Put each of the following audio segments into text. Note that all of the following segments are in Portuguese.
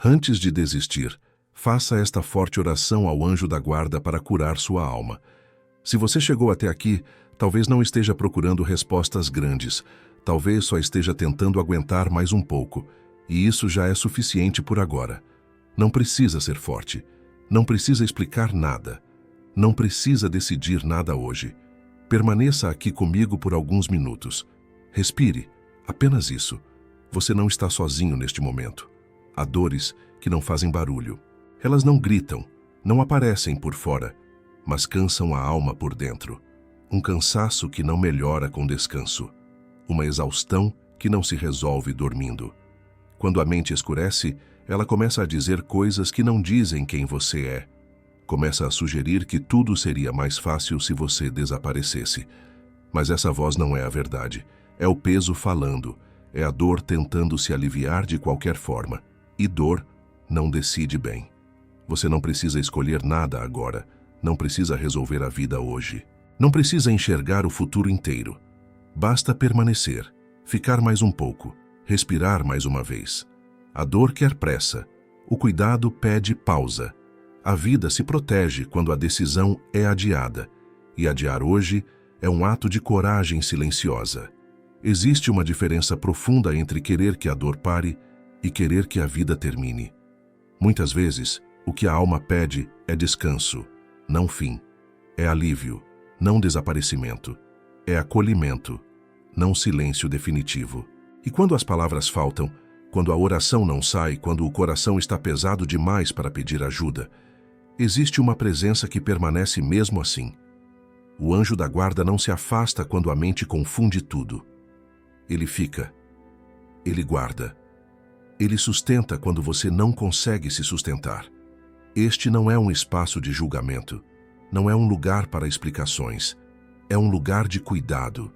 Antes de desistir, faça esta forte oração ao anjo da guarda para curar sua alma. Se você chegou até aqui, talvez não esteja procurando respostas grandes, talvez só esteja tentando aguentar mais um pouco, e isso já é suficiente por agora. Não precisa ser forte, não precisa explicar nada, não precisa decidir nada hoje. Permaneça aqui comigo por alguns minutos. Respire, apenas isso. Você não está sozinho neste momento. Há dores que não fazem barulho. Elas não gritam, não aparecem por fora, mas cansam a alma por dentro. Um cansaço que não melhora com descanso. Uma exaustão que não se resolve dormindo. Quando a mente escurece, ela começa a dizer coisas que não dizem quem você é. Começa a sugerir que tudo seria mais fácil se você desaparecesse. Mas essa voz não é a verdade. É o peso falando. É a dor tentando se aliviar de qualquer forma. E dor não decide bem. Você não precisa escolher nada agora. Não precisa resolver a vida hoje. Não precisa enxergar o futuro inteiro. Basta permanecer, ficar mais um pouco, respirar mais uma vez. A dor quer pressa. O cuidado pede pausa. A vida se protege quando a decisão é adiada. E adiar hoje é um ato de coragem silenciosa. Existe uma diferença profunda entre querer que a dor pare e querer que a vida termine. Muitas vezes, o que a alma pede é descanso, não fim. É alívio, não desaparecimento. É acolhimento, não silêncio definitivo. E quando as palavras faltam, quando a oração não sai, quando o coração está pesado demais para pedir ajuda, existe uma presença que permanece mesmo assim. O anjo da guarda não se afasta quando a mente confunde tudo. Ele fica. Ele guarda. Ele sustenta quando você não consegue se sustentar. Este não é um espaço de julgamento. Não é um lugar para explicações. É um lugar de cuidado.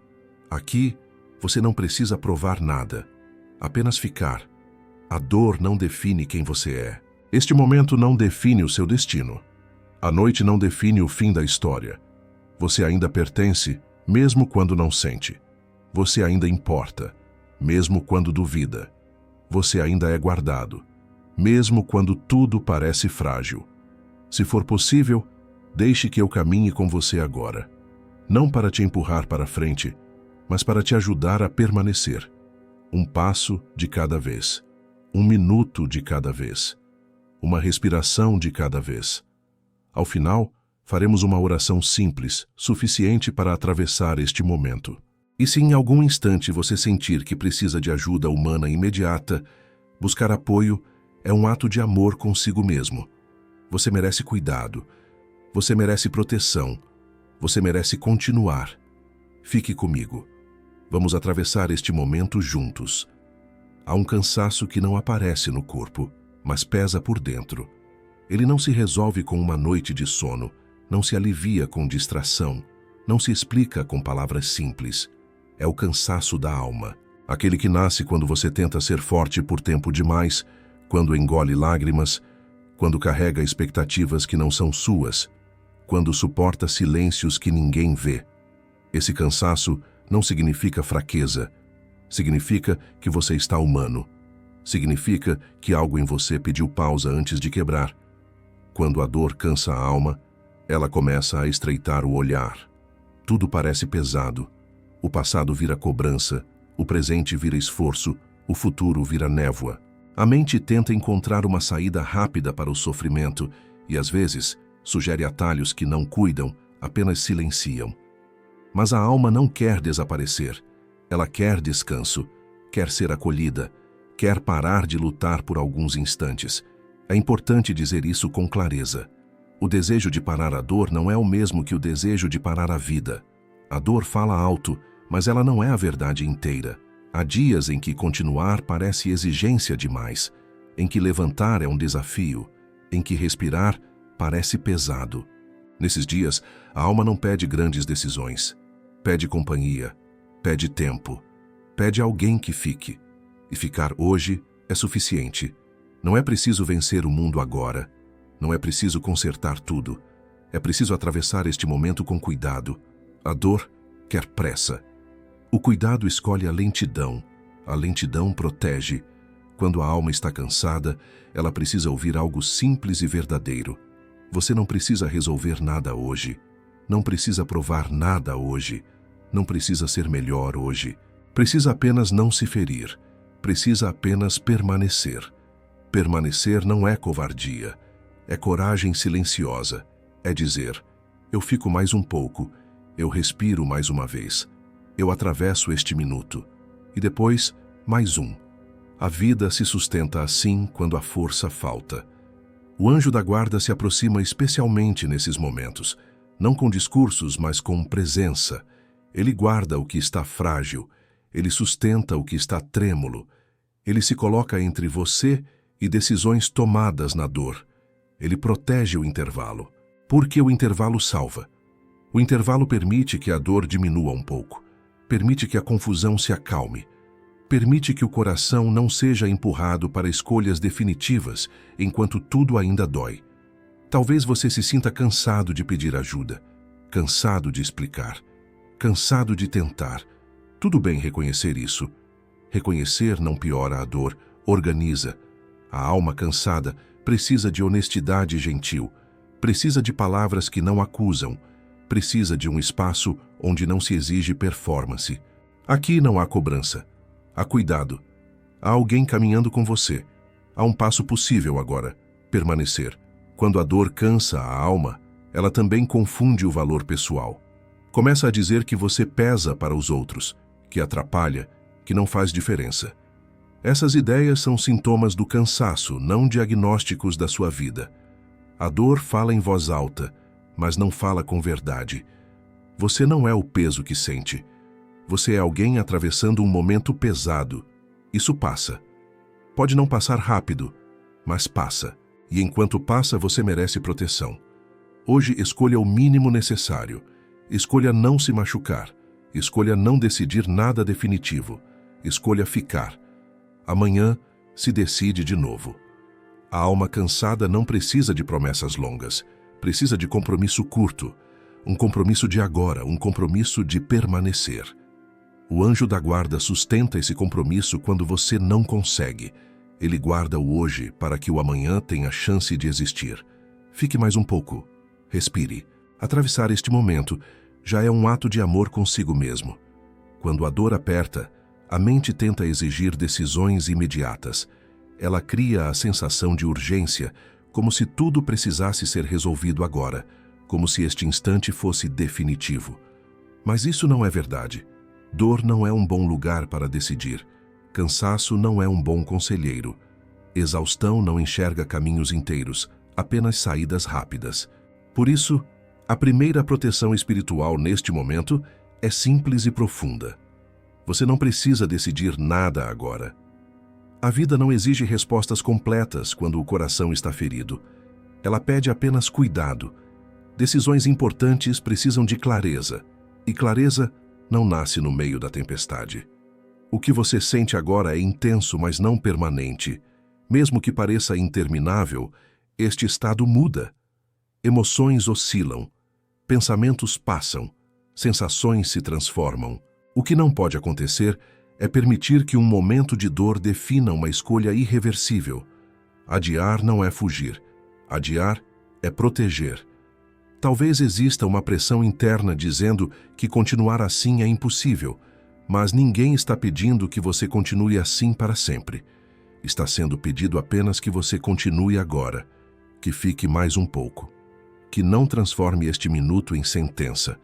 Aqui, você não precisa provar nada. Apenas ficar. A dor não define quem você é. Este momento não define o seu destino. A noite não define o fim da história. Você ainda pertence, mesmo quando não sente. Você ainda importa, mesmo quando duvida. Você ainda é guardado, mesmo quando tudo parece frágil. Se for possível, deixe que eu caminhe com você agora. Não para te empurrar para frente, mas para te ajudar a permanecer. Um passo de cada vez. Um minuto de cada vez. Uma respiração de cada vez. Ao final, faremos uma oração simples, suficiente para atravessar este momento. E se em algum instante você sentir que precisa de ajuda humana imediata, buscar apoio é um ato de amor consigo mesmo. Você merece cuidado. Você merece proteção. Você merece continuar. Fique comigo. Vamos atravessar este momento juntos. Há um cansaço que não aparece no corpo, mas pesa por dentro. Ele não se resolve com uma noite de sono, não se alivia com distração, não se explica com palavras simples. É o cansaço da alma, aquele que nasce quando você tenta ser forte por tempo demais, quando engole lágrimas, quando carrega expectativas que não são suas, quando suporta silêncios que ninguém vê. Esse cansaço não significa fraqueza, significa que você está humano, significa que algo em você pediu pausa antes de quebrar. Quando a dor cansa a alma, ela começa a estreitar o olhar. Tudo parece pesado. O passado vira cobrança, o presente vira esforço, o futuro vira névoa. A mente tenta encontrar uma saída rápida para o sofrimento e, às vezes, sugere atalhos que não cuidam, apenas silenciam. Mas a alma não quer desaparecer. Ela quer descanso, quer ser acolhida, quer parar de lutar por alguns instantes. É importante dizer isso com clareza. O desejo de parar a dor não é o mesmo que o desejo de parar a vida. A dor fala alto, mas ela não é a verdade inteira. Há dias em que continuar parece exigência demais, em que levantar é um desafio, em que respirar parece pesado. Nesses dias, a alma não pede grandes decisões. Pede companhia, pede tempo, pede alguém que fique. E ficar hoje é suficiente. Não é preciso vencer o mundo agora. Não é preciso consertar tudo. É preciso atravessar este momento com cuidado. A dor quer pressa. O cuidado escolhe a lentidão protege. Quando a alma está cansada, ela precisa ouvir algo simples e verdadeiro. Você não precisa resolver nada hoje. Não precisa provar nada hoje. Não precisa ser melhor hoje. Precisa apenas não se ferir. Precisa apenas permanecer. Permanecer não é covardia. É coragem silenciosa. É dizer: eu fico mais um pouco. Eu respiro mais uma vez. Eu atravesso este minuto. E depois, mais um. A vida se sustenta assim quando a força falta. O anjo da guarda se aproxima especialmente nesses momentos, não com discursos, mas com presença. Ele guarda o que está frágil, ele sustenta o que está trêmulo, ele se coloca entre você e decisões tomadas na dor. Ele protege o intervalo, porque o intervalo salva. O intervalo permite que a dor diminua um pouco, permite que a confusão se acalme, permite que o coração não seja empurrado para escolhas definitivas enquanto tudo ainda dói. Talvez você se sinta cansado de pedir ajuda, cansado de explicar, cansado de tentar. Tudo bem reconhecer isso. Reconhecer não piora a dor, organiza. A alma cansada precisa de honestidade gentil, precisa de palavras que não acusam, precisa de um espaço onde não se exige performance. Aqui não há cobrança. Há cuidado. Há alguém caminhando com você. Há um passo possível agora: permanecer. Quando a dor cansa a alma, ela também confunde o valor pessoal. Começa a dizer que você pesa para os outros, que atrapalha, que não faz diferença. Essas ideias são sintomas do cansaço, não diagnósticos da sua vida. A dor fala em voz alta, mas não fala com verdade. Você não é o peso que sente. Você é alguém atravessando um momento pesado. Isso passa. Pode não passar rápido, mas passa. E enquanto passa, você merece proteção. Hoje, escolha o mínimo necessário. Escolha não se machucar. Escolha não decidir nada definitivo. Escolha ficar. Amanhã, se decide de novo. A alma cansada não precisa de promessas longas. Precisa de compromisso curto. Um compromisso de agora, um compromisso de permanecer. O anjo da guarda sustenta esse compromisso quando você não consegue. Ele guarda o hoje para que o amanhã tenha chance de existir. Fique mais um pouco. Respire. Atravessar este momento já é um ato de amor consigo mesmo. Quando a dor aperta, a mente tenta exigir decisões imediatas. Ela cria a sensação de urgência, como se tudo precisasse ser resolvido agora, como se este instante fosse definitivo. Mas isso não é verdade. Dor não é um bom lugar para decidir. Cansaço não é um bom conselheiro. Exaustão não enxerga caminhos inteiros, apenas saídas rápidas. Por isso, a primeira proteção espiritual neste momento é simples e profunda. Você não precisa decidir nada agora. A vida não exige respostas completas quando o coração está ferido. Ela pede apenas cuidado. Decisões importantes precisam de clareza, e clareza não nasce no meio da tempestade. O que você sente agora é intenso, mas não permanente. Mesmo que pareça interminável, este estado muda. Emoções oscilam, pensamentos passam, sensações se transformam. O que não pode acontecer é permitir que um momento de dor defina uma escolha irreversível. Adiar não é fugir. Adiar é proteger. Talvez exista uma pressão interna dizendo que continuar assim é impossível, mas ninguém está pedindo que você continue assim para sempre. Está sendo pedido apenas que você continue agora, que fique mais um pouco, que não transforme este minuto em sentença.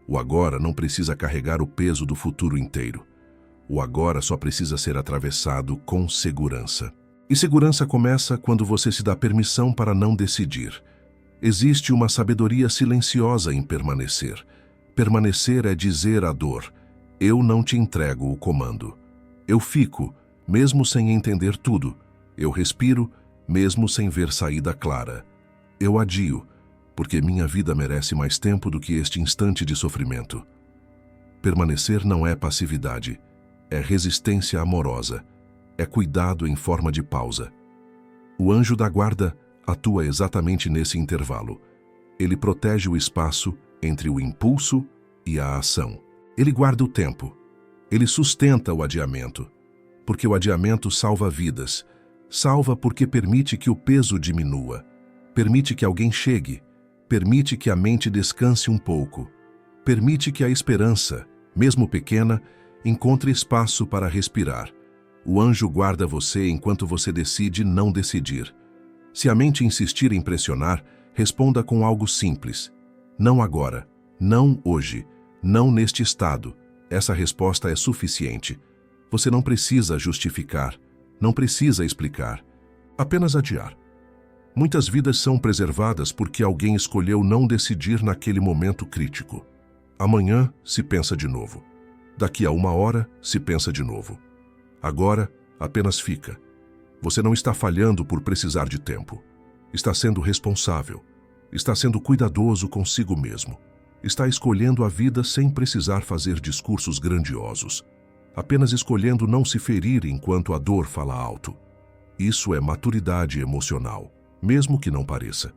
O agora não precisa carregar o peso do futuro inteiro. O agora só precisa ser atravessado com segurança. E segurança começa quando você se dá permissão para não decidir. Existe uma sabedoria silenciosa em permanecer. Permanecer é dizer à dor: eu não te entrego o comando. Eu fico, mesmo sem entender tudo. Eu respiro, mesmo sem ver saída clara. Eu adio, porque minha vida merece mais tempo do que este instante de sofrimento. Permanecer não é passividade, é resistência amorosa, é cuidado em forma de pausa. O anjo da guarda atua exatamente nesse intervalo. Ele protege o espaço entre o impulso e a ação. Ele guarda o tempo. Ele sustenta o adiamento. porque o adiamento salva vidas. Salva porque permite que o peso diminua. Permite que alguém chegue. Permite que a mente descanse um pouco. Permite que a esperança, mesmo pequena, encontre espaço para respirar. O anjo guarda você enquanto você decide não decidir. Se a mente insistir em pressionar, responda com algo simples. Não agora. Não hoje. Não neste estado. Essa resposta é suficiente. Você não precisa justificar. Não precisa explicar. Apenas adiar. Muitas vidas são preservadas porque alguém escolheu não decidir naquele momento crítico. Amanhã se pensa de novo. Daqui a 1 hora se pensa de novo. Agora apenas fica. Você não está falhando por precisar de tempo. Está sendo responsável. Está sendo cuidadoso consigo mesmo. Está escolhendo a vida sem precisar fazer discursos grandiosos. Apenas escolhendo não se ferir enquanto a dor fala alto. Isso é maturidade emocional, mesmo que não pareça.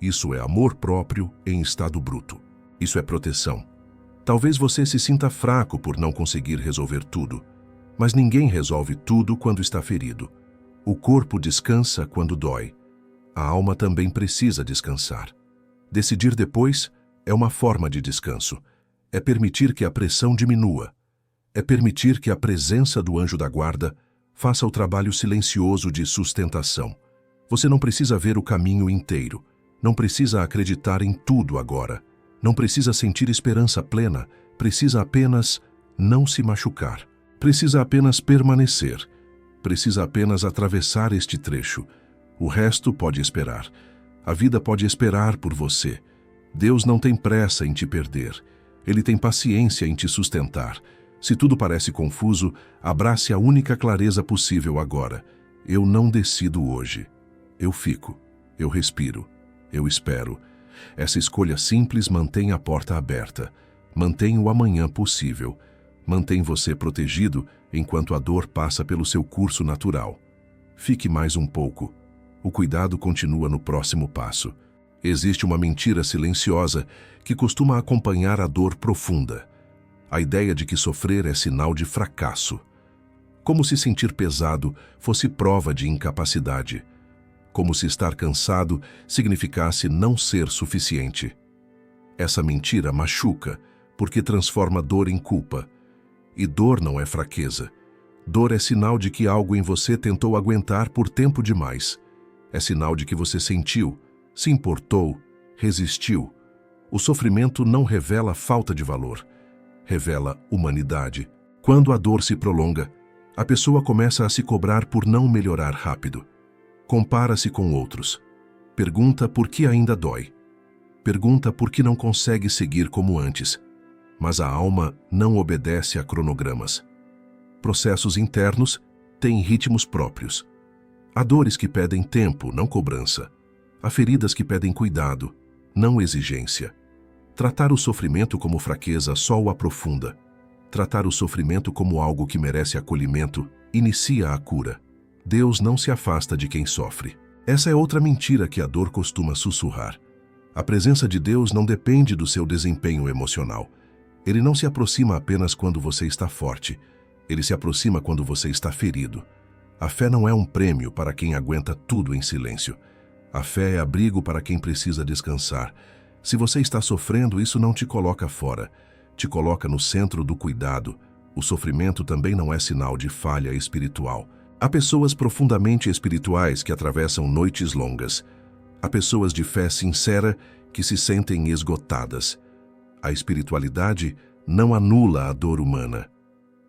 Isso é amor próprio em estado bruto. Isso é proteção. Talvez você se sinta fraco por não conseguir resolver tudo, mas ninguém resolve tudo quando está ferido. O corpo descansa quando dói. A alma também precisa descansar. Decidir depois é uma forma de descanso. É permitir que a pressão diminua. É permitir que a presença do anjo da guarda faça o trabalho silencioso de sustentação. Você não precisa ver o caminho inteiro. Não precisa acreditar em tudo agora. Não precisa sentir esperança plena. Precisa apenas não se machucar. Precisa apenas permanecer. Precisa apenas atravessar este trecho. O resto pode esperar. A vida pode esperar por você. Deus não tem pressa em te perder. Ele tem paciência em te sustentar. Se tudo parece confuso, abrace a única clareza possível agora. Eu não decido hoje. Eu fico. Eu respiro. Eu espero. Essa escolha simples mantém a porta aberta. Mantém o amanhã possível. Mantém você protegido enquanto a dor passa pelo seu curso natural. Fique mais um pouco. O cuidado continua no próximo passo. Existe uma mentira silenciosa que costuma acompanhar a dor profunda. A ideia de que sofrer é sinal de fracasso. Como se sentir pesado fosse prova de incapacidade. Como se estar cansado significasse não ser suficiente. Essa mentira machuca porque transforma dor em culpa. E dor não é fraqueza. Dor é sinal de que algo em você tentou aguentar por tempo demais. É sinal de que você sentiu, se importou, resistiu. O sofrimento não revela falta de valor. Revela humanidade. Quando a dor se prolonga, a pessoa começa a se cobrar por não melhorar rápido. Compara-se com outros. Pergunta por que ainda dói. Pergunta por que não consegue seguir como antes. Mas a alma não obedece a cronogramas. Processos internos têm ritmos próprios. Há dores que pedem tempo, não cobrança. Há feridas que pedem cuidado, não exigência. Tratar o sofrimento como fraqueza só o aprofunda. Tratar o sofrimento como algo que merece acolhimento inicia a cura. Deus não se afasta de quem sofre. Essa é outra mentira que a dor costuma sussurrar. A presença de Deus não depende do seu desempenho emocional. Ele não se aproxima apenas quando você está forte. Ele se aproxima quando você está ferido. A fé não é um prêmio para quem aguenta tudo em silêncio. A fé é abrigo para quem precisa descansar. Se você está sofrendo, isso não te coloca fora. Te coloca no centro do cuidado. O sofrimento também não é sinal de falha espiritual. Há pessoas profundamente espirituais que atravessam noites longas. Há pessoas de fé sincera que se sentem esgotadas. A espiritualidade não anula a dor humana.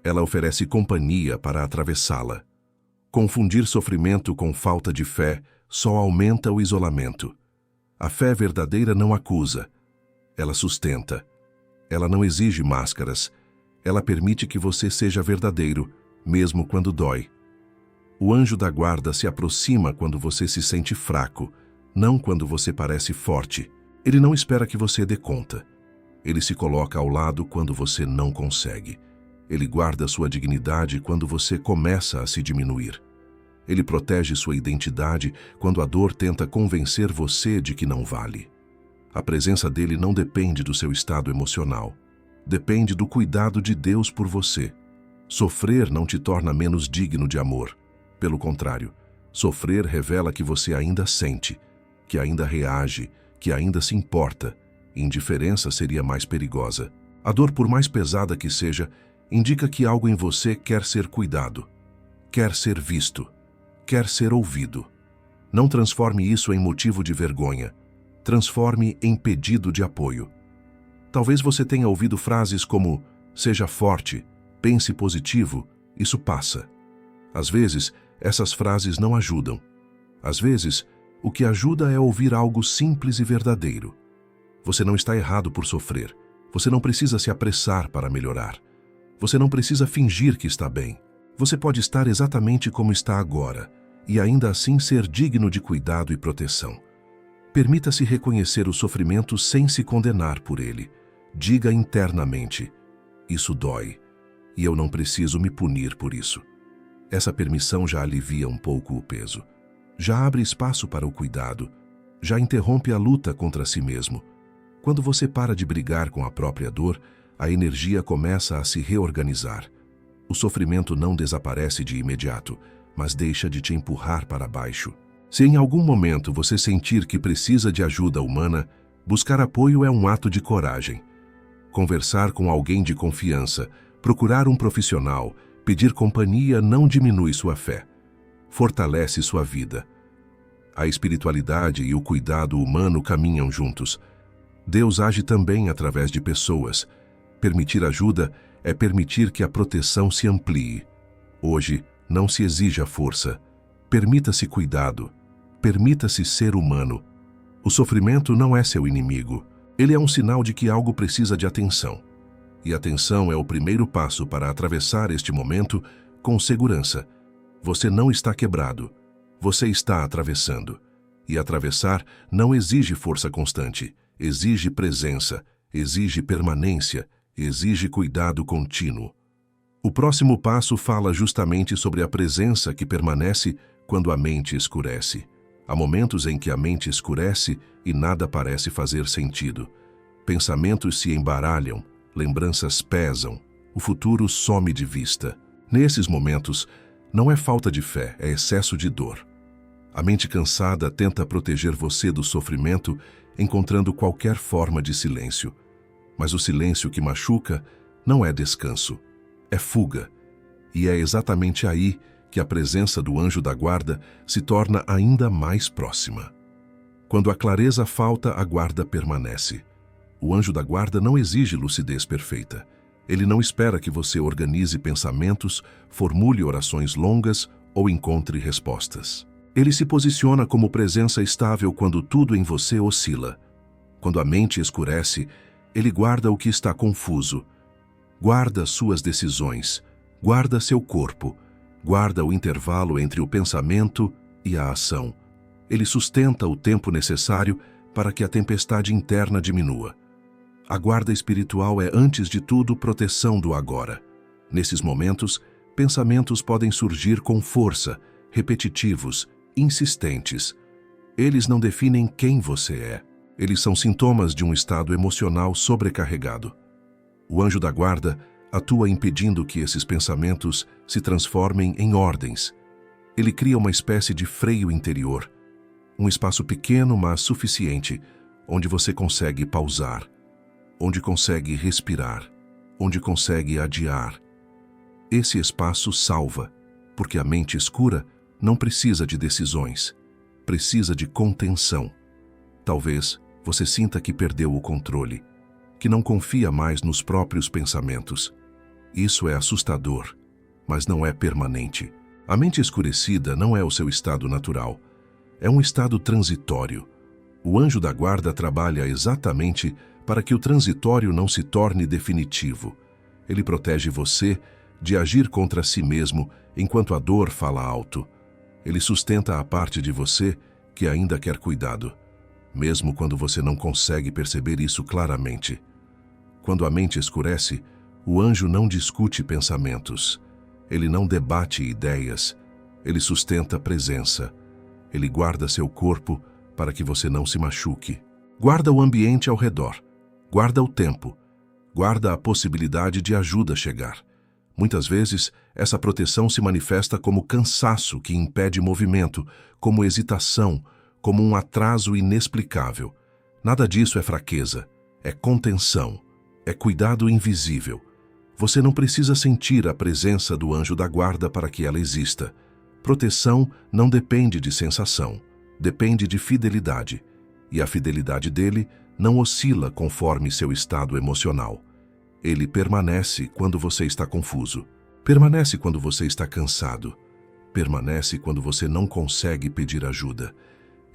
Ela oferece companhia para atravessá-la. Confundir sofrimento com falta de fé só aumenta o isolamento. A fé verdadeira não acusa. Ela sustenta. Ela não exige máscaras. Ela permite que você seja verdadeiro, mesmo quando dói. O anjo da guarda se aproxima quando você se sente fraco, não quando você parece forte. Ele não espera que você dê conta. Ele se coloca ao lado quando você não consegue. Ele guarda sua dignidade quando você começa a se diminuir. Ele protege sua identidade quando a dor tenta convencer você de que não vale. A presença dele não depende do seu estado emocional. Depende do cuidado de Deus por você. Sofrer não te torna menos digno de amor. Pelo contrário, sofrer revela que você ainda sente, que ainda reage, que ainda se importa. Indiferença seria mais perigosa. A dor, por mais pesada que seja, indica que algo em você quer ser cuidado, quer ser visto, quer ser ouvido. Não transforme isso em motivo de vergonha. Transforme em pedido de apoio. Talvez você tenha ouvido frases como: seja forte, pense positivo, isso passa. Às vezes, essas frases não ajudam. Às vezes, o que ajuda é ouvir algo simples e verdadeiro. Você não está errado por sofrer. Você não precisa se apressar para melhorar. Você não precisa fingir que está bem. Você pode estar exatamente como está agora e ainda assim ser digno de cuidado e proteção. Permita-se reconhecer o sofrimento sem se condenar por ele. Diga internamente: isso dói, e eu não preciso me punir por isso. Essa permissão já alivia um pouco o peso. Já abre espaço para o cuidado. Já interrompe a luta contra si mesmo. Quando você para de brigar com a própria dor, a energia começa a se reorganizar. O sofrimento não desaparece de imediato, mas deixa de te empurrar para baixo. Se em algum momento você sentir que precisa de ajuda humana, buscar apoio é um ato de coragem. Conversar com alguém de confiança, procurar um profissional, pedir companhia não diminui sua fé. Fortalece sua vida. A espiritualidade e o cuidado humano caminham juntos. Deus age também através de pessoas. Permitir ajuda é permitir que a proteção se amplie. Hoje, não se exija força. Permita-se cuidado. Permita-se ser humano. O sofrimento não é seu inimigo. Ele é um sinal de que algo precisa de atenção. E atenção é o primeiro passo para atravessar este momento com segurança. Você não está quebrado. Você está atravessando. E atravessar não exige força constante. Exige presença, exige permanência, exige cuidado contínuo. O próximo passo fala justamente sobre a presença que permanece quando a mente escurece. Há momentos em que a mente escurece e nada parece fazer sentido. Pensamentos se embaralham, lembranças pesam, o futuro some de vista. Nesses momentos, não é falta de fé, é excesso de dor. A mente cansada tenta proteger você do sofrimento, encontrando qualquer forma de silêncio. Mas o silêncio que machuca não é descanso, é fuga. E é exatamente aí que a presença do anjo da guarda se torna ainda mais próxima. Quando a clareza falta, a guarda permanece. O anjo da guarda não exige lucidez perfeita. Ele não espera que você organize pensamentos, formule orações longas ou encontre respostas. Ele se posiciona como presença estável quando tudo em você oscila. Quando a mente escurece, ele guarda o que está confuso. Guarda suas decisões, guarda seu corpo, guarda o intervalo entre o pensamento e a ação. Ele sustenta o tempo necessário para que a tempestade interna diminua. A guarda espiritual é, antes de tudo, proteção do agora. Nesses momentos, pensamentos podem surgir com força, repetitivos, insistentes. Eles não definem quem você é. Eles são sintomas de um estado emocional sobrecarregado. O anjo da guarda atua impedindo que esses pensamentos se transformem em ordens. Ele cria uma espécie de freio interior, um espaço pequeno, mas suficiente, onde você consegue pausar, onde consegue respirar, onde consegue adiar. Esse espaço salva, porque a mente escura não precisa de decisões, precisa de contenção. Talvez você sinta que perdeu o controle, que não confia mais nos próprios pensamentos. Isso é assustador, mas não é permanente. A mente escurecida não é o seu estado natural, é um estado transitório. O anjo da guarda trabalha exatamente para que o transitório não se torne definitivo. Ele protege você de agir contra si mesmo enquanto a dor fala alto. Ele sustenta a parte de você que ainda quer cuidado, mesmo quando você não consegue perceber isso claramente. Quando a mente escurece, o anjo não discute pensamentos. Ele não debate ideias. Ele sustenta a presença. Ele guarda seu corpo para que você não se machuque. Guarda o ambiente ao redor. Guarda o tempo. Guarda a possibilidade de ajuda chegar. Muitas vezes, essa proteção se manifesta como cansaço que impede movimento, como hesitação, como um atraso inexplicável. Nada disso é fraqueza, é contenção, é cuidado invisível. Você não precisa sentir a presença do anjo da guarda para que ela exista. Proteção não depende de sensação, depende de fidelidade. E a fidelidade dele não oscila conforme seu estado emocional. Ele permanece quando você está confuso, permanece quando você está cansado, permanece quando você não consegue pedir ajuda.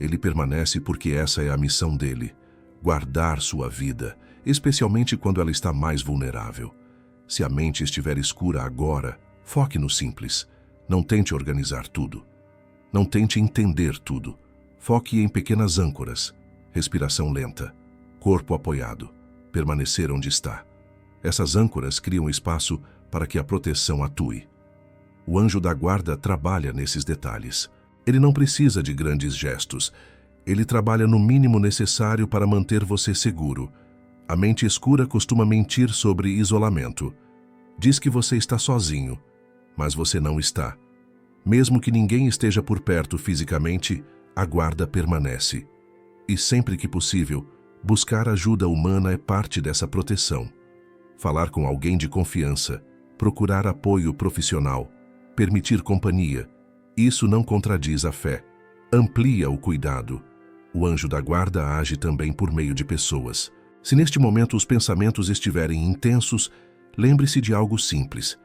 Ele permanece porque essa é a missão dele, guardar sua vida, especialmente quando ela está mais vulnerável. Se a mente estiver escura agora, foque no simples. Não tente organizar tudo. Não tente entender tudo. Foque em pequenas âncoras. Respiração lenta. Corpo apoiado. Permanecer onde está. Essas âncoras criam espaço para que a proteção atue. O anjo da guarda trabalha nesses detalhes. Ele não precisa de grandes gestos. Ele trabalha no mínimo necessário para manter você seguro. A mente escura costuma mentir sobre isolamento. Diz que você está sozinho, mas você não está. Mesmo que ninguém esteja por perto fisicamente, a guarda permanece. E sempre que possível, buscar ajuda humana é parte dessa proteção. Falar com alguém de confiança, procurar apoio profissional, permitir companhia, isso não contradiz a fé. Amplia o cuidado. O anjo da guarda age também por meio de pessoas. Se neste momento os pensamentos estiverem intensos, lembre-se de algo simples.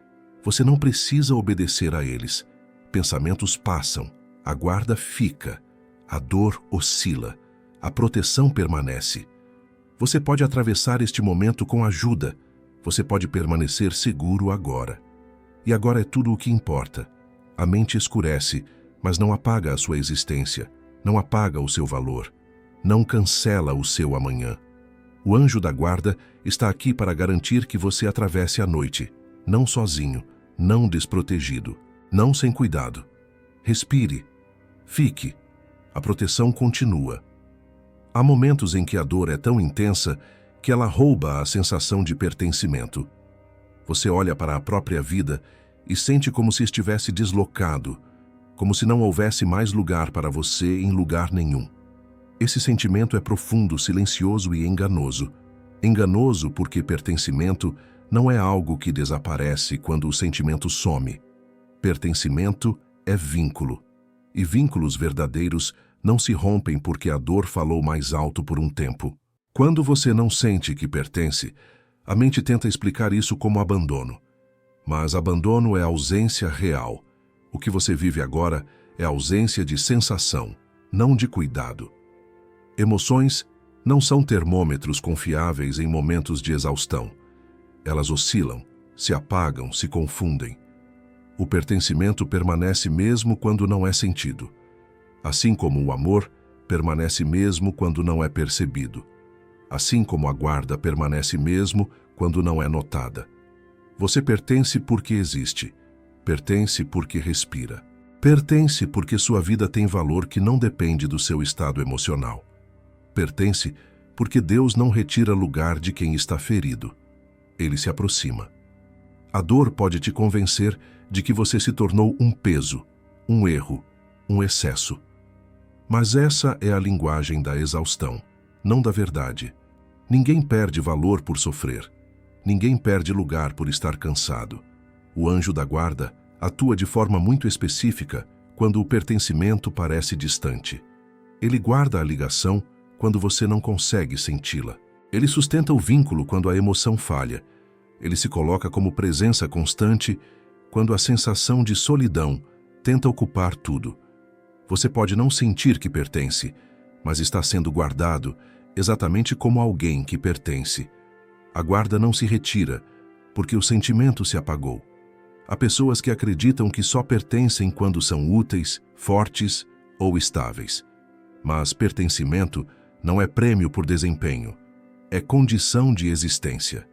Você não precisa obedecer a eles. Pensamentos passam, a guarda fica, a dor oscila, a proteção permanece. Você pode atravessar este momento com ajuda. Você pode permanecer seguro agora. E agora é tudo o que importa. A mente escurece, mas não apaga a sua existência, não apaga o seu valor, não cancela o seu amanhã. O anjo da guarda está aqui para garantir que você atravesse a noite, não sozinho, não desprotegido, não sem cuidado. Respire, fique, a proteção continua. Há momentos em que a dor é tão intensa que ela rouba a sensação de pertencimento. Você olha para a própria vida e sente como se estivesse deslocado, como se não houvesse mais lugar para você em lugar nenhum. Esse sentimento é profundo, silencioso e enganoso. Enganoso porque pertencimento não é algo que desaparece quando o sentimento some. Pertencimento é vínculo. E vínculos verdadeiros não se rompem porque a dor falou mais alto por um tempo. Quando você não sente que pertence, a mente tenta explicar isso como abandono. Mas abandono é ausência real. O que você vive agora é ausência de sensação, não de cuidado. Emoções não são termômetros confiáveis em momentos de exaustão. Elas oscilam, se apagam, se confundem. O pertencimento permanece mesmo quando não é sentido. Assim como o amor permanece mesmo quando não é percebido. Assim como a guarda permanece mesmo quando não é notada. Você pertence porque existe. Pertence porque respira. Pertence porque sua vida tem valor que não depende do seu estado emocional. Pertence porque Deus não retira lugar de quem está ferido. Ele se aproxima. A dor pode te convencer de que você se tornou um peso, um erro, um excesso. Mas essa é a linguagem da exaustão, não da verdade. Ninguém perde valor por sofrer. Ninguém perde lugar por estar cansado. O anjo da guarda atua de forma muito específica quando o pertencimento parece distante. Ele guarda a ligação quando você não consegue senti-la. Ele sustenta o vínculo quando a emoção falha. Ele se coloca como presença constante quando a sensação de solidão tenta ocupar tudo. Você pode não sentir que pertence, mas está sendo guardado exatamente como alguém que pertence. A guarda não se retira, porque o sentimento se apagou. Há pessoas que acreditam que só pertencem quando são úteis, fortes ou estáveis. Mas pertencimento não é prêmio por desempenho, é condição de existência.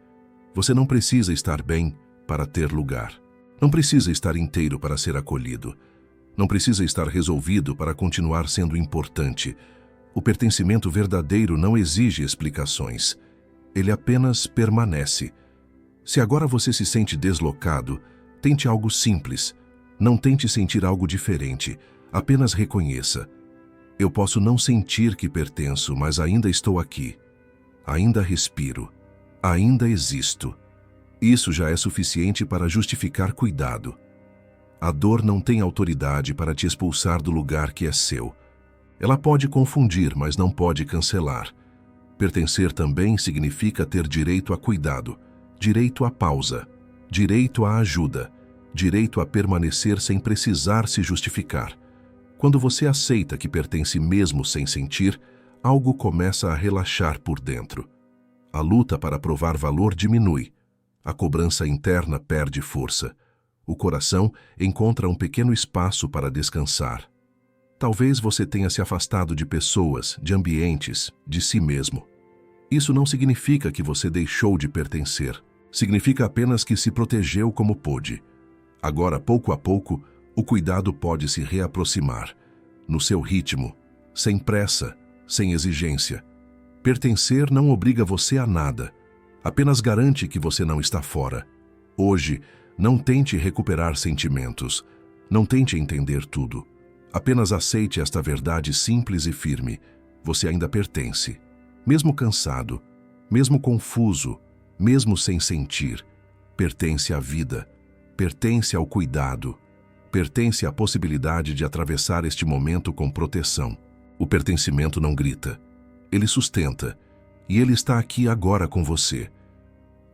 Você não precisa estar bem para ter lugar. Não precisa estar inteiro para ser acolhido. Não precisa estar resolvido para continuar sendo importante. O pertencimento verdadeiro não exige explicações. Ele apenas permanece. Se agora você se sente deslocado, Tente algo simples. Não tente sentir algo diferente. Apenas reconheça. Eu posso não sentir que pertenço, mas ainda estou aqui. Ainda respiro. Ainda existo. Isso já é suficiente para justificar cuidado. A dor não tem autoridade para te expulsar do lugar que é seu. Ela pode confundir, mas não pode cancelar. Pertencer também significa ter direito a cuidado, direito à pausa, direito à ajuda, direito a permanecer sem precisar se justificar. Quando você aceita que pertence mesmo sem sentir, algo começa a relaxar por dentro. A luta para provar valor diminui. A cobrança interna perde força. O coração encontra um pequeno espaço para descansar. Talvez você tenha se afastado de pessoas, de ambientes, de si mesmo. Isso não significa que você deixou de pertencer. Significa apenas que se protegeu como pôde. Agora, pouco a pouco, o cuidado pode se reaproximar. No seu ritmo, sem pressa, sem exigência. Pertencer não obriga você a nada. Apenas garante que você não está fora. Hoje, não tente recuperar sentimentos. Não tente entender tudo. Apenas aceite esta verdade simples e firme. Você ainda pertence. Mesmo cansado, mesmo confuso, mesmo sem sentir, pertence à vida, pertence ao cuidado, pertence à possibilidade de atravessar este momento com proteção. O pertencimento não grita. Ele sustenta. E ele está aqui agora com você.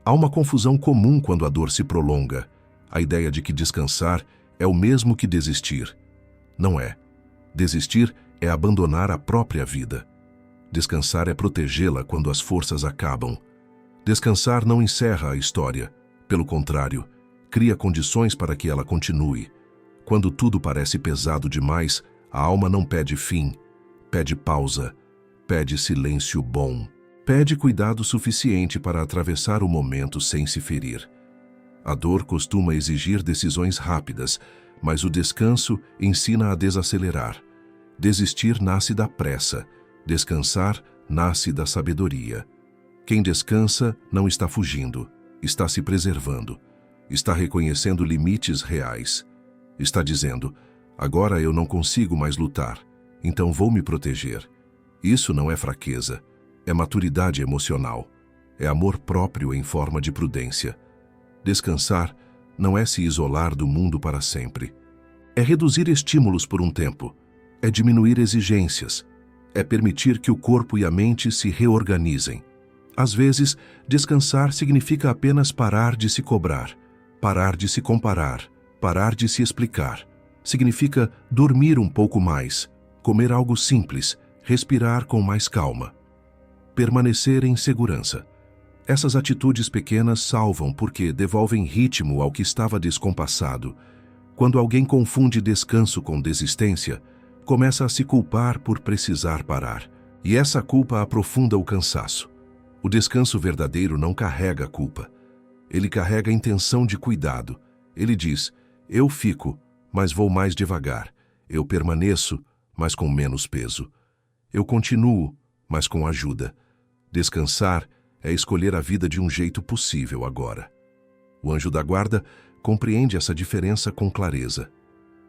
Há uma confusão comum quando a dor se prolonga. A ideia de que descansar é o mesmo que desistir. Não é. Desistir é abandonar a própria vida. Descansar é protegê-la quando as forças acabam. Descansar não encerra a história. Pelo contrário, cria condições para que ela continue. Quando tudo parece pesado demais, a alma não pede fim. Pede pausa. Pede silêncio bom. Pede cuidado suficiente para atravessar o momento sem se ferir. A dor costuma exigir decisões rápidas, mas o descanso ensina a desacelerar. Desistir nasce da pressa. Descansar nasce da sabedoria. Quem descansa não está fugindo, está se preservando, está reconhecendo limites reais. Está dizendo, agora eu não consigo mais lutar, então vou me proteger. Isso não é fraqueza, é maturidade emocional, é amor próprio em forma de prudência. Descansar não é se isolar do mundo para sempre. É reduzir estímulos por um tempo, é diminuir exigências, é permitir que o corpo e a mente se reorganizem. Às vezes, descansar significa apenas parar de se cobrar, parar de se comparar, parar de se explicar. Significa dormir um pouco mais, comer algo simples, respirar com mais calma. Permanecer em segurança. Essas atitudes pequenas salvam porque devolvem ritmo ao que estava descompassado. Quando alguém confunde descanso com desistência, começa a se culpar por precisar parar. E essa culpa aprofunda o cansaço. O descanso verdadeiro não carrega culpa. Ele carrega a intenção de cuidado. Ele diz, eu fico, mas vou mais devagar. Eu permaneço, mas com menos peso. Eu continuo, mas com ajuda. Descansar é escolher a vida de um jeito possível agora. O anjo da guarda compreende essa diferença com clareza.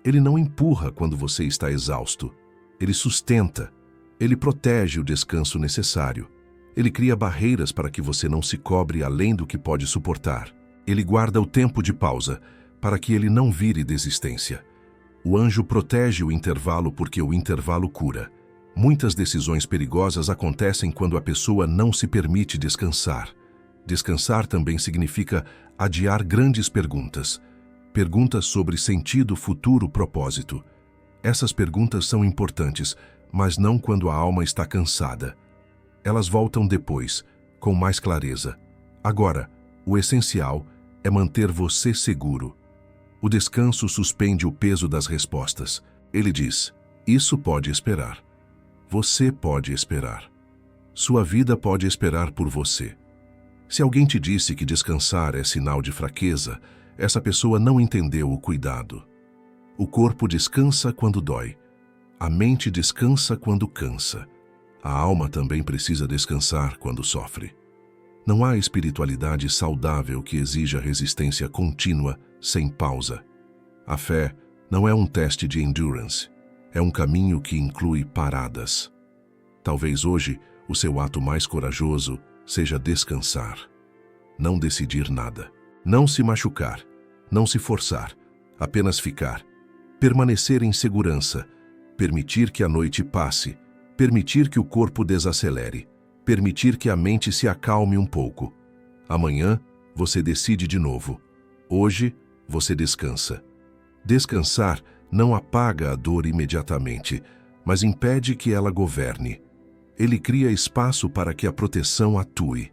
Ele não empurra quando você está exausto. Ele sustenta. Ele protege o descanso necessário. Ele cria barreiras para que você não se cobre além do que pode suportar. Ele guarda o tempo de pausa para que ele não vire desistência. O anjo protege o intervalo porque o intervalo cura. Muitas decisões perigosas acontecem quando a pessoa não se permite descansar. Descansar também significa adiar grandes perguntas. Perguntas sobre sentido, futuro, propósito. Essas perguntas são importantes, mas não quando a alma está cansada. Elas voltam depois, com mais clareza. Agora, o essencial é manter você seguro. O descanso suspende o peso das respostas. Ele diz, isso pode esperar. Você pode esperar. Sua vida pode esperar por você. Se alguém te disse que descansar é sinal de fraqueza, essa pessoa não entendeu o cuidado. O corpo descansa quando dói. A mente descansa quando cansa. A alma também precisa descansar quando sofre. Não há espiritualidade saudável que exija resistência contínua, sem pausa. A fé não é um teste de endurance, é um caminho que inclui paradas. Talvez hoje o seu ato mais corajoso seja descansar. Não decidir nada. Não se machucar. Não se forçar. Apenas ficar. Permanecer em segurança. Permitir que a noite passe. Permitir que o corpo desacelere. Permitir que a mente se acalme um pouco. Amanhã, você decide de novo. Hoje, você descansa. Descansar não apaga a dor imediatamente, mas impede que ela governe. Ele cria espaço para que a proteção atue.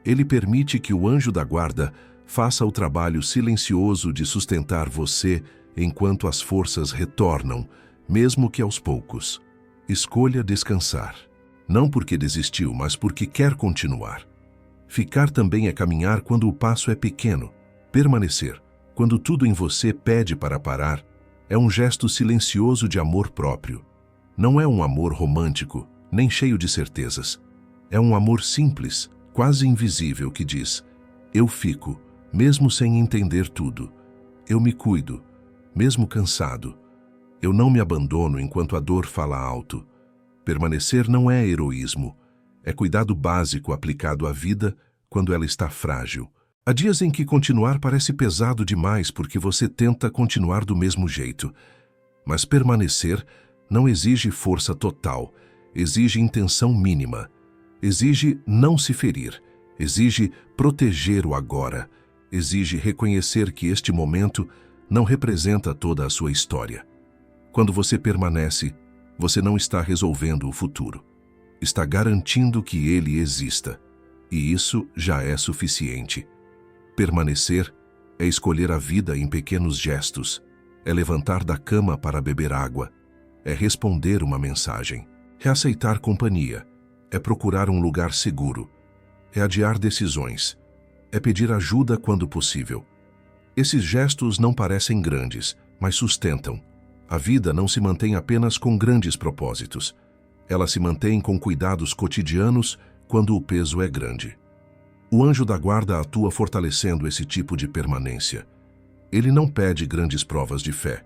Ele permite que o anjo da guarda faça o trabalho silencioso de sustentar você enquanto as forças retornam, mesmo que aos poucos. Escolha descansar. Não porque desistiu, mas porque quer continuar. Ficar também é caminhar quando o passo é pequeno. Permanecer, quando tudo em você pede para parar, é um gesto silencioso de amor próprio. Não é um amor romântico, nem cheio de certezas. É um amor simples, quase invisível, que diz: eu fico, mesmo sem entender tudo. Eu me cuido, mesmo cansado. Eu não me abandono enquanto a dor fala alto. Permanecer não é heroísmo, é cuidado básico aplicado à vida quando ela está frágil. Há dias em que continuar parece pesado demais porque você tenta continuar do mesmo jeito. Mas permanecer não exige força total, exige intenção mínima. Exige não se ferir, exige proteger o agora, exige reconhecer que este momento não representa toda a sua história. Quando você permanece, você não está resolvendo o futuro. Está garantindo que ele exista. E isso já é suficiente. Permanecer é escolher a vida em pequenos gestos, é levantar da cama para beber água, é responder uma mensagem, é aceitar companhia, é procurar um lugar seguro, é adiar decisões, é pedir ajuda quando possível. Esses gestos não parecem grandes, mas sustentam. A vida não se mantém apenas com grandes propósitos. Ela se mantém com cuidados cotidianos quando o peso é grande. O anjo da guarda atua fortalecendo esse tipo de permanência. Ele não pede grandes provas de fé.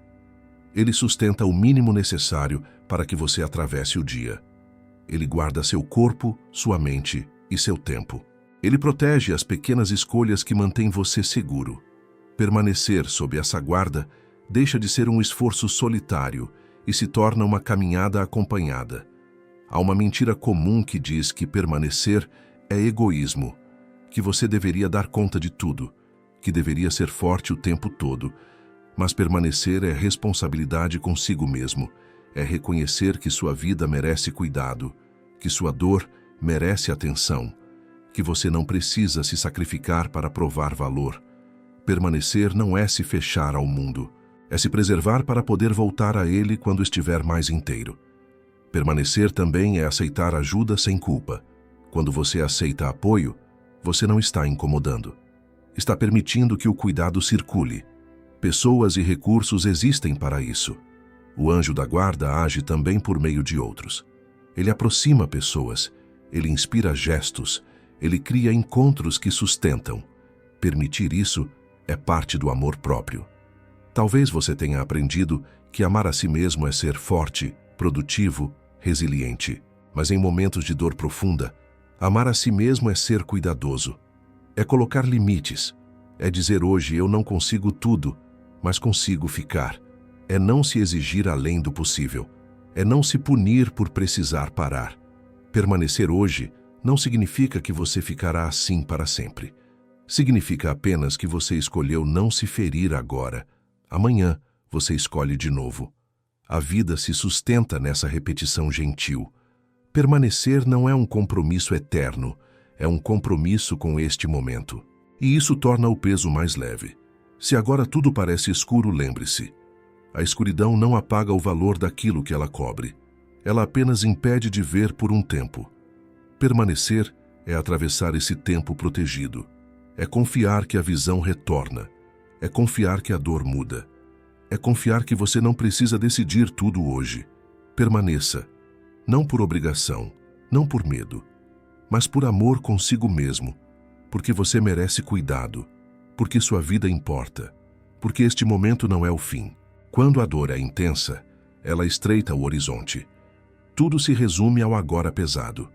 Ele sustenta o mínimo necessário para que você atravesse o dia. Ele guarda seu corpo, sua mente e seu tempo. Ele protege as pequenas escolhas que mantêm você seguro. Permanecer sob essa guarda deixa de ser um esforço solitário e se torna uma caminhada acompanhada. Há uma mentira comum que diz que permanecer é egoísmo, que você deveria dar conta de tudo, que deveria ser forte o tempo todo. Mas permanecer é responsabilidade consigo mesmo, é reconhecer que sua vida merece cuidado, que sua dor merece atenção, que você não precisa se sacrificar para provar valor. Permanecer não é se fechar ao mundo, é se preservar para poder voltar a ele quando estiver mais inteiro. Permanecer também é aceitar ajuda sem culpa. Quando você aceita apoio, você não está incomodando. Está permitindo que o cuidado circule. Pessoas e recursos existem para isso. O anjo da guarda age também por meio de outros. Ele aproxima pessoas, ele inspira gestos, ele cria encontros que sustentam. Permitir isso é parte do amor próprio. Talvez você tenha aprendido que amar a si mesmo é ser forte, produtivo, resiliente. Mas em momentos de dor profunda, amar a si mesmo é ser cuidadoso. É colocar limites. É dizer hoje eu não consigo tudo, mas consigo ficar. É não se exigir além do possível. É não se punir por precisar parar. Permanecer hoje não significa que você ficará assim para sempre. Significa apenas que você escolheu não se ferir agora. Amanhã você escolhe de novo. A vida se sustenta nessa repetição gentil. Permanecer não é um compromisso eterno, é um compromisso com este momento. E isso torna o peso mais leve. Se agora tudo parece escuro, lembre-se. A escuridão não apaga o valor daquilo que ela cobre. Ela apenas impede de ver por um tempo. Permanecer é atravessar esse tempo protegido. É confiar que a visão retorna. É confiar que a dor muda. É confiar que você não precisa decidir tudo hoje. Permaneça. Não por obrigação, não por medo, mas por amor consigo mesmo. porque você merece cuidado, porque sua vida importa, porque este momento não é o fim. Quando a dor é intensa, ela estreita o horizonte. Tudo se resume ao agora pesado.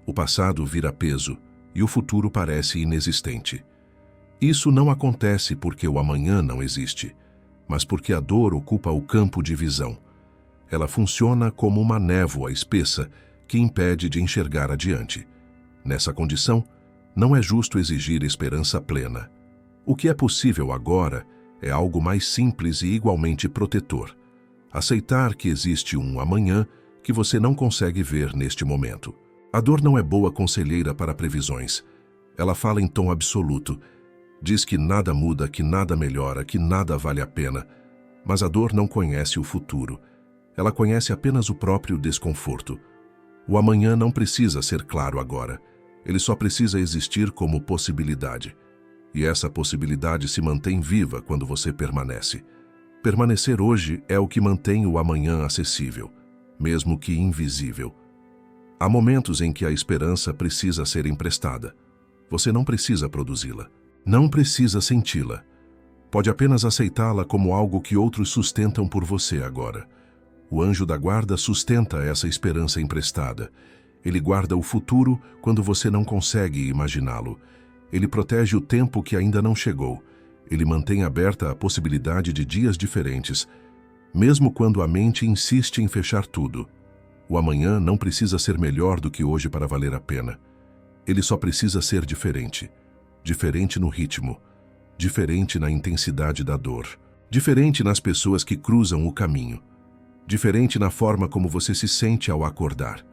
O passado vira peso e o futuro parece inexistente. Isso não acontece porque o amanhã não existe, mas porque a dor ocupa o campo de visão. Ela funciona como uma névoa espessa que impede de enxergar adiante. Nessa condição, não é justo exigir esperança plena. O que é possível agora é algo mais simples e igualmente protetor. Aceitar que existe um amanhã que você não consegue ver neste momento. A dor não é boa conselheira para previsões. Ela fala em tom absoluto. Diz que nada muda, que nada melhora, que nada vale a pena. Mas a dor não conhece o futuro. Ela conhece apenas o próprio desconforto. O amanhã não precisa ser claro agora. Ele só precisa existir como possibilidade. E essa possibilidade se mantém viva quando você permanece. Permanecer hoje é o que mantém o amanhã acessível, mesmo que invisível. Há momentos em que a esperança precisa ser emprestada. Você não precisa produzi-la. Não precisa senti-la. Pode apenas aceitá-la como algo que outros sustentam por você agora. O anjo da guarda sustenta essa esperança emprestada. Ele guarda o futuro quando você não consegue imaginá-lo. Ele protege o tempo que ainda não chegou. Ele mantém aberta a possibilidade de dias diferentes, mesmo quando a mente insiste em fechar tudo. O amanhã não precisa ser melhor do que hoje para valer a pena. Ele só precisa ser diferente. Diferente no ritmo. Diferente na intensidade da dor. Diferente nas pessoas que cruzam o caminho. Diferente na forma como você se sente ao acordar.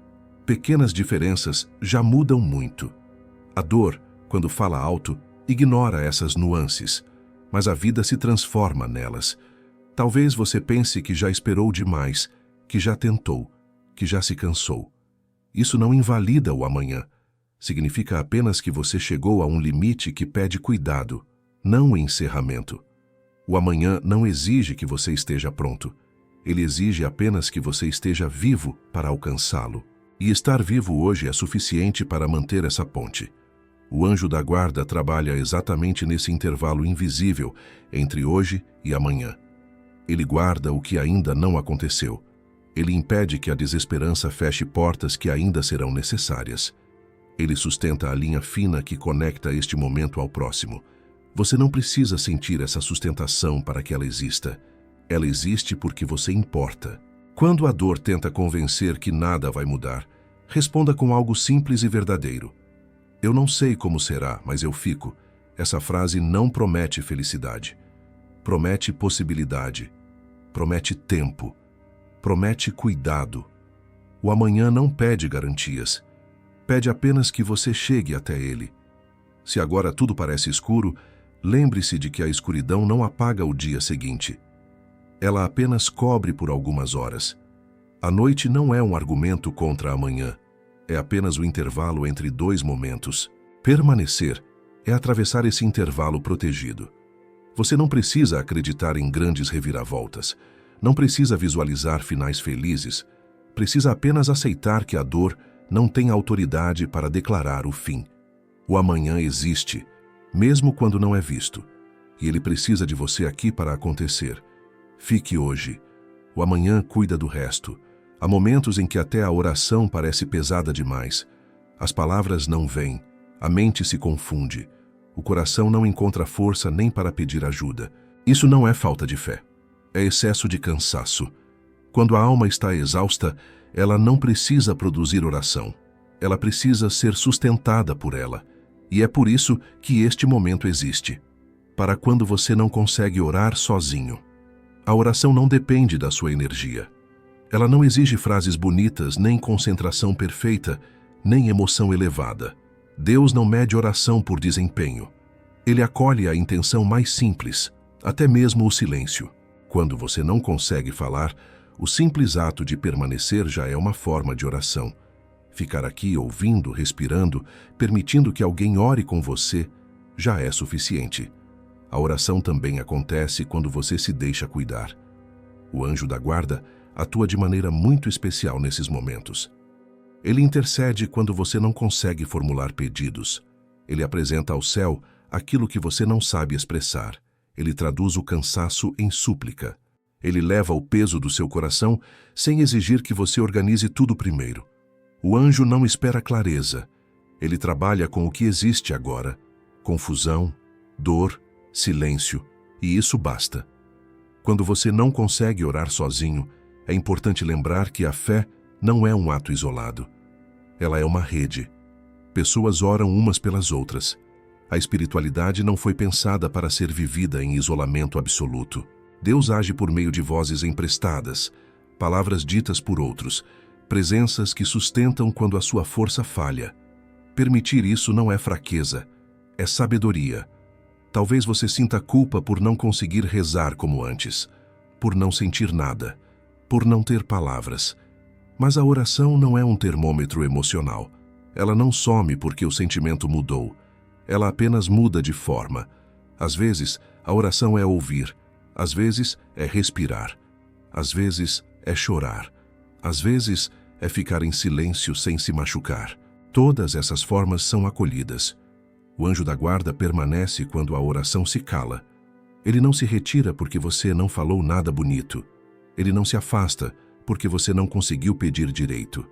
Pequenas diferenças já mudam muito. A dor, quando fala alto, ignora essas nuances, mas a vida se transforma nelas. Talvez você pense que já esperou demais, que já tentou, que já se cansou. Isso não invalida o amanhã. Significa apenas que você chegou a um limite que pede cuidado, não encerramento. O amanhã não exige que você esteja pronto. Ele exige apenas que você esteja vivo para alcançá-lo. E estar vivo hoje é suficiente para manter essa ponte. O anjo da guarda trabalha exatamente nesse intervalo invisível entre hoje e amanhã. Ele guarda o que ainda não aconteceu. Ele impede que a desesperança feche portas que ainda serão necessárias. Ele sustenta a linha fina que conecta este momento ao próximo. Você não precisa sentir essa sustentação para que ela exista. Ela existe porque você importa. Quando a dor tenta convencer que nada vai mudar, responda com algo simples e verdadeiro. Eu não sei como será, mas eu fico. Essa frase não promete felicidade. Promete possibilidade. Promete tempo. Promete cuidado. O amanhã não pede garantias. Pede apenas que você chegue até ele. Se agora tudo parece escuro, lembre-se de que a escuridão não apaga o dia seguinte. Ela apenas cobre por algumas horas. A noite não é um argumento contra amanhã. É apenas o intervalo entre dois momentos. Permanecer é atravessar esse intervalo protegido. Você não precisa acreditar em grandes reviravoltas. Não precisa visualizar finais felizes. Precisa apenas aceitar que a dor não tem autoridade para declarar o fim. O amanhã existe, mesmo quando não é visto. E ele precisa de você aqui para acontecer. Fique hoje. O amanhã cuida do resto. Há momentos em que até a oração parece pesada demais. As palavras não vêm, a mente se confunde. O coração não encontra força nem para pedir ajuda. Isso não é falta de fé. É excesso de cansaço. Quando a alma está exausta, ela não precisa produzir oração. Ela precisa ser sustentada por ela. E é por isso que este momento existe. Para quando você não consegue orar sozinho. A oração não depende da sua energia. Ela não exige frases bonitas, nem concentração perfeita, nem emoção elevada. Deus não mede oração por desempenho. Ele acolhe a intenção mais simples, até mesmo o silêncio. Quando você não consegue falar, o simples ato de permanecer já é uma forma de oração. Ficar aqui ouvindo, respirando, permitindo que alguém ore com você, já é suficiente. A oração também acontece quando você se deixa cuidar. O anjo da guarda atua de maneira muito especial nesses momentos. Ele intercede quando você não consegue formular pedidos. Ele apresenta ao céu aquilo que você não sabe expressar. Ele traduz o cansaço em súplica. Ele leva o peso do seu coração sem exigir que você organize tudo primeiro. O anjo não espera clareza. Ele trabalha com o que existe agora: confusão, dor, silêncio, e isso basta. Quando você não consegue orar sozinho, é importante lembrar que a fé não é um ato isolado. Ela é uma rede. Pessoas oram umas pelas outras. A espiritualidade não foi pensada para ser vivida em isolamento absoluto. Deus age por meio de vozes emprestadas, palavras ditas por outros, presenças que sustentam quando a sua força falha. Permitir isso não é fraqueza, é sabedoria. Talvez você sinta culpa por não conseguir rezar como antes, por não sentir nada, por não ter palavras. Mas a oração não é um termômetro emocional. Ela não some porque o sentimento mudou. Ela apenas muda de forma. Às vezes, a oração é ouvir. Às vezes, é respirar. Às vezes, é chorar. Às vezes, é ficar em silêncio sem se machucar. Todas essas formas são acolhidas. O anjo da guarda permanece quando a oração se cala. Ele não se retira porque você não falou nada bonito. Ele não se afasta porque você não conseguiu pedir direito.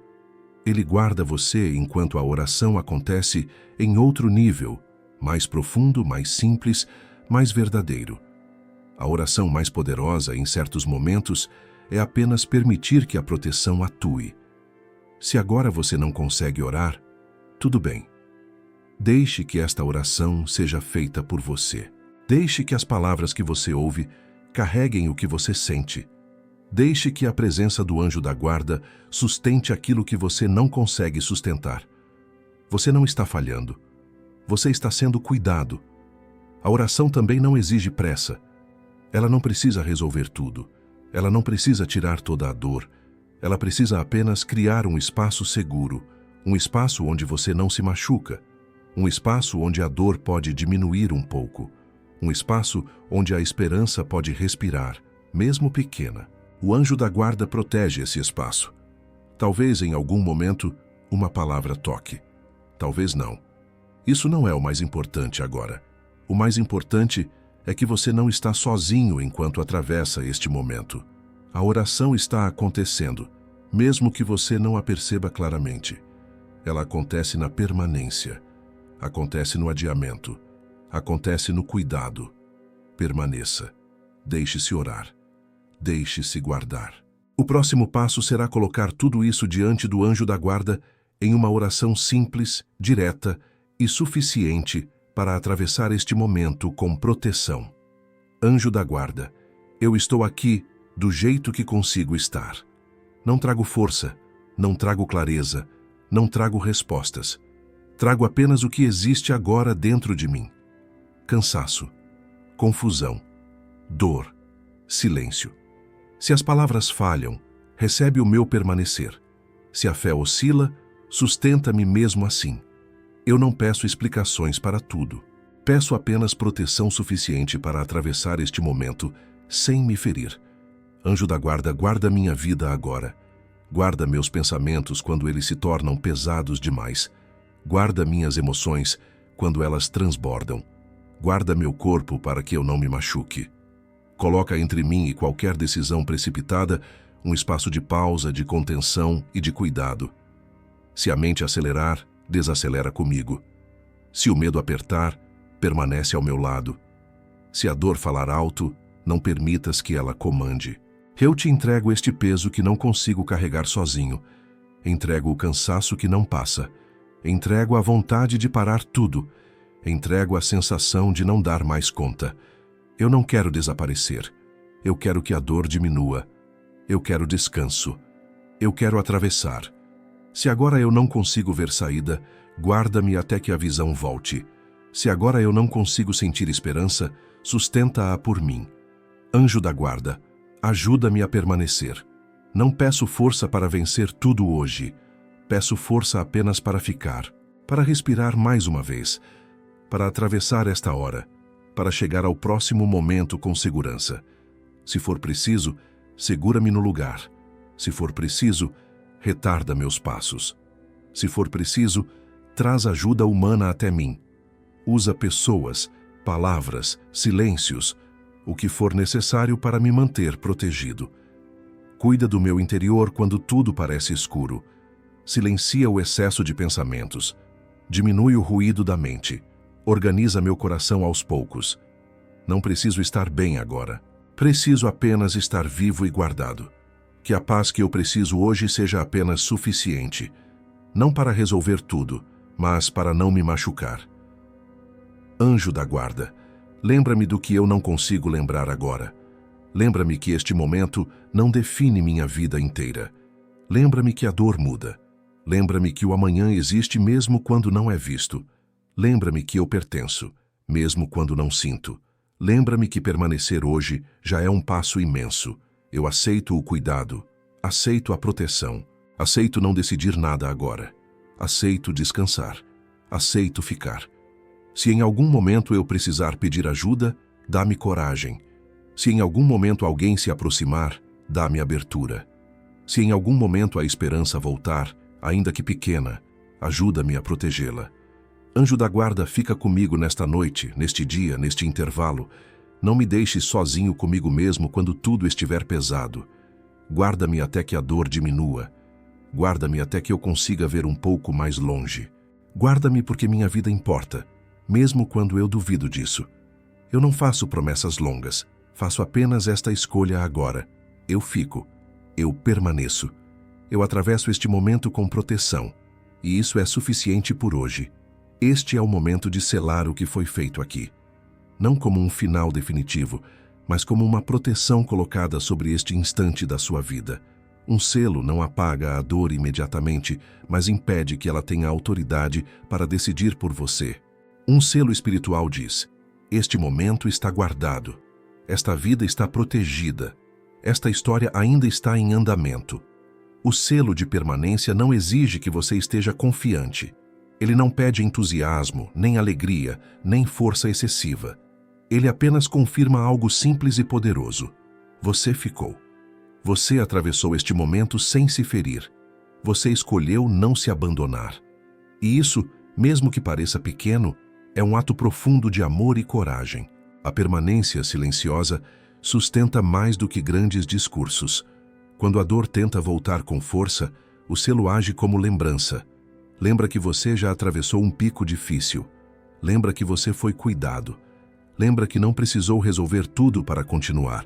Ele guarda você enquanto a oração acontece em outro nível, mais profundo, mais simples, mais verdadeiro. A oração mais poderosa, em certos momentos, é apenas permitir que a proteção atue. Se agora você não consegue orar, tudo bem. Deixe que esta oração seja feita por você. Deixe que as palavras que você ouve carreguem o que você sente. Deixe que a presença do anjo da guarda sustente aquilo que você não consegue sustentar. Você não está falhando. Você está sendo cuidado. A oração também não exige pressa. Ela não precisa resolver tudo. Ela não precisa tirar toda a dor. Ela precisa apenas criar um espaço seguro, um espaço onde você não se machuca, um espaço onde a dor pode diminuir um pouco, um espaço onde a esperança pode respirar, mesmo pequena. O anjo da guarda protege esse espaço. Talvez em algum momento uma palavra toque. Talvez não. Isso não é o mais importante agora. O mais importante é que você não está sozinho enquanto atravessa este momento. A oração está acontecendo, mesmo que você não a perceba claramente. Ela acontece na permanência. Acontece no adiamento. Acontece no cuidado. Permaneça. Deixe-se orar. Deixe-se guardar. O próximo passo será colocar tudo isso diante do anjo da guarda em uma oração simples, direta e suficiente para atravessar este momento com proteção. Anjo da guarda, eu estou aqui do jeito que consigo estar. Não trago força, não trago clareza, não trago respostas. Trago apenas o que existe agora dentro de mim. Cansaço, confusão, dor, silêncio. Se as palavras falham, recebe o meu permanecer. Se a fé oscila, sustenta-me mesmo assim. Eu não peço explicações para tudo. Peço apenas proteção suficiente para atravessar este momento sem me ferir. Anjo da guarda, guarda minha vida agora. Guarda meus pensamentos quando eles se tornam pesados demais. Guarda minhas emoções quando elas transbordam. Guarda meu corpo para que eu não me machuque. Coloca entre mim e qualquer decisão precipitada um espaço de pausa, de contenção e de cuidado. Se a mente acelerar, desacelera comigo. Se o medo apertar, permanece ao meu lado. Se a dor falar alto, não permitas que ela comande. Eu te entrego este peso que não consigo carregar sozinho. Entrego o cansaço que não passa. Entrego a vontade de parar tudo. Entrego a sensação de não dar mais conta. Eu não quero desaparecer. Eu quero que a dor diminua. Eu quero descanso. Eu quero atravessar. Se agora eu não consigo ver saída, guarda-me até que a visão volte. Se agora eu não consigo sentir esperança, sustenta-a por mim. Anjo da guarda, ajuda-me a permanecer. Não peço força para vencer tudo hoje. Peço força apenas para ficar, para respirar mais uma vez, para atravessar esta hora, para chegar ao próximo momento com segurança. Se for preciso, segura-me no lugar. Se for preciso, retarda meus passos. Se for preciso, traz ajuda humana até mim. Usa pessoas, palavras, silêncios, o que for necessário para me manter protegido. Cuida do meu interior quando tudo parece escuro. Silencia o excesso de pensamentos. Diminui o ruído da mente. Organiza meu coração aos poucos. Não preciso estar bem agora. Preciso apenas estar vivo e guardado. Que a paz que eu preciso hoje seja apenas suficiente. Não para resolver tudo, mas para não me machucar. Anjo da guarda, lembra-me do que eu não consigo lembrar agora. Lembra-me que este momento não define minha vida inteira. Lembra-me que a dor muda. Lembra-me que o amanhã existe mesmo quando não é visto. Lembra-me que eu pertenço, mesmo quando não sinto. Lembra-me que permanecer hoje já é um passo imenso. Eu aceito o cuidado, aceito a proteção, aceito não decidir nada agora. Aceito descansar, aceito ficar. Se em algum momento eu precisar pedir ajuda, dá-me coragem. Se em algum momento alguém se aproximar, dá-me abertura. Se em algum momento a esperança voltar, ainda que pequena, ajuda-me a protegê-la. Anjo da guarda, fica comigo nesta noite, neste dia, neste intervalo. Não me deixe sozinho comigo mesmo quando tudo estiver pesado. Guarda-me até que a dor diminua. Guarda-me até que eu consiga ver um pouco mais longe. Guarda-me porque minha vida importa, mesmo quando eu duvido disso. Eu não faço promessas longas, faço apenas esta escolha agora. Eu fico, eu permaneço. Eu atravesso este momento com proteção, e isso é suficiente por hoje. Este é o momento de selar o que foi feito aqui. Não como um final definitivo, mas como uma proteção colocada sobre este instante da sua vida. Um selo não apaga a dor imediatamente, mas impede que ela tenha autoridade para decidir por você. Um selo espiritual diz: este momento está guardado. Esta vida está protegida. Esta história ainda está em andamento. O selo de permanência não exige que você esteja confiante. Ele não pede entusiasmo, nem alegria, nem força excessiva. Ele apenas confirma algo simples e poderoso. Você ficou. Você atravessou este momento sem se ferir. Você escolheu não se abandonar. E isso, mesmo que pareça pequeno, é um ato profundo de amor e coragem. A permanência silenciosa sustenta mais do que grandes discursos. Quando a dor tenta voltar com força, o selo age como lembrança. Lembra que você já atravessou um pico difícil. Lembra que você foi cuidado. Lembra que não precisou resolver tudo para continuar.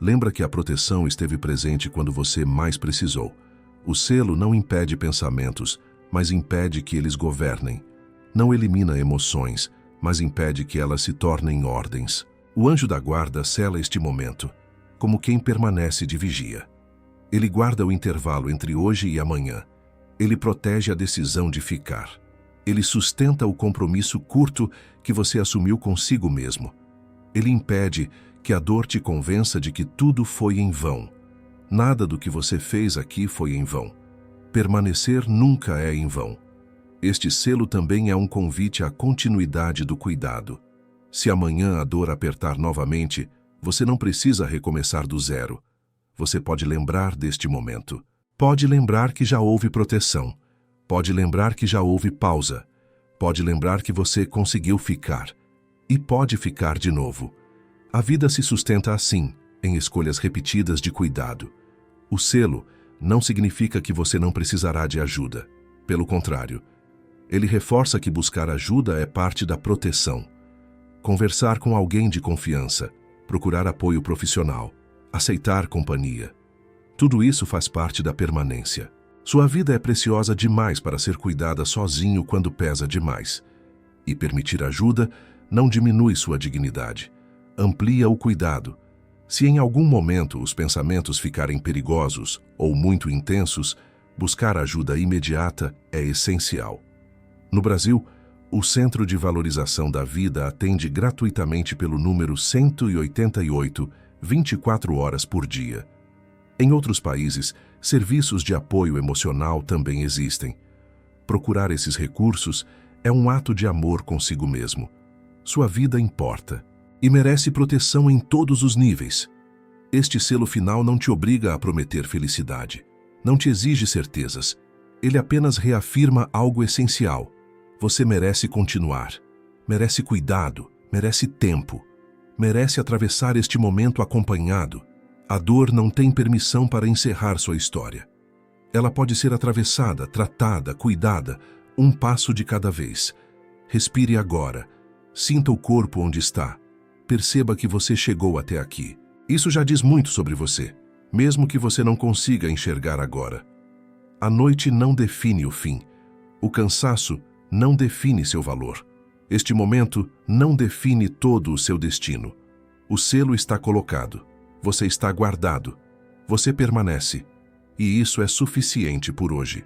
Lembra que a proteção esteve presente quando você mais precisou. O selo não impede pensamentos, mas impede que eles governem. Não elimina emoções, mas impede que elas se tornem ordens. O anjo da guarda sela este momento, como quem permanece de vigia. Ele guarda o intervalo entre hoje e amanhã. Ele protege a decisão de ficar. Ele sustenta o compromisso curto que você assumiu consigo mesmo. Ele impede que a dor te convença de que tudo foi em vão. Nada do que você fez aqui foi em vão. Permanecer nunca é em vão. Este selo também é um convite à continuidade do cuidado. Se amanhã a dor apertar novamente, você não precisa recomeçar do zero. Você pode lembrar deste momento. Pode lembrar que já houve proteção. Pode lembrar que já houve pausa. Pode lembrar que você conseguiu ficar. E pode ficar de novo. A vida se sustenta assim, em escolhas repetidas de cuidado. O selo não significa que você não precisará de ajuda. Pelo contrário, ele reforça que buscar ajuda é parte da proteção. Conversar com alguém de confiança, procurar apoio profissional, aceitar companhia. Tudo isso faz parte da permanência. Sua vida é preciosa demais para ser cuidada sozinho quando pesa demais. E permitir ajuda não diminui sua dignidade. Amplia o cuidado. Se em algum momento os pensamentos ficarem perigosos ou muito intensos, buscar ajuda imediata é essencial. No Brasil, o Centro de Valorização da Vida atende gratuitamente pelo número 188, 24 horas por dia. Em outros países, serviços de apoio emocional também existem. Procurar esses recursos é um ato de amor consigo mesmo. Sua vida importa e merece proteção em todos os níveis. Este selo final não te obriga a prometer felicidade. Não te exige certezas. Ele apenas reafirma algo essencial. Você merece continuar. merece cuidado, merece tempo, merece atravessar este momento acompanhado. A dor não tem permissão para encerrar sua história. Ela pode ser atravessada, tratada, cuidada, um passo de cada vez. Respire agora. Sinta o corpo onde está. Perceba que você chegou até aqui. Isso já diz muito sobre você, mesmo que você não consiga enxergar agora. A noite não define o fim. O cansaço não define seu valor. Este momento não define todo o seu destino. O selo está colocado. Você está guardado. Você permanece. E isso é suficiente por hoje.